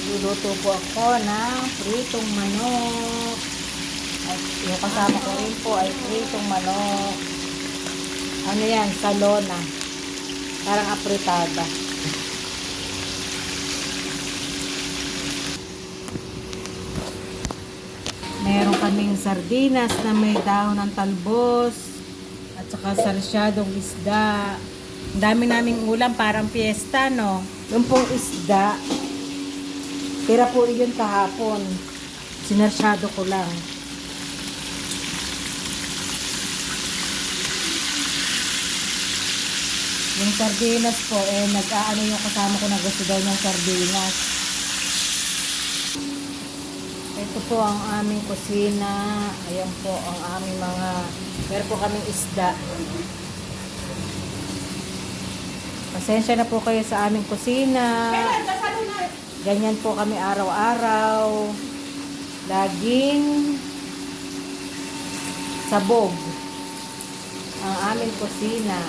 Luluto po ako ng pritong manok. At yung kasama ko rin po ay pritong manok. Ano yan? Salona. Parang apritada. Meron kaming sardinas na may dahon ng talbos. At saka sarsyadong isda. Ang dami naming ulam, parang piyesta, no? Yung pong isda, tira po yun kahapon. Sinarsyado ko lang. Yung sardinas po, nag-aano yung kasama ko na gusto daw ng sardinas. Ito po ang aming kusina. Ayan po ang aming mga, meron po kaming isda. Pasensya na po kayo sa aming kusina. Ganyan po kami araw-araw. Laging sabog ang aming kusina.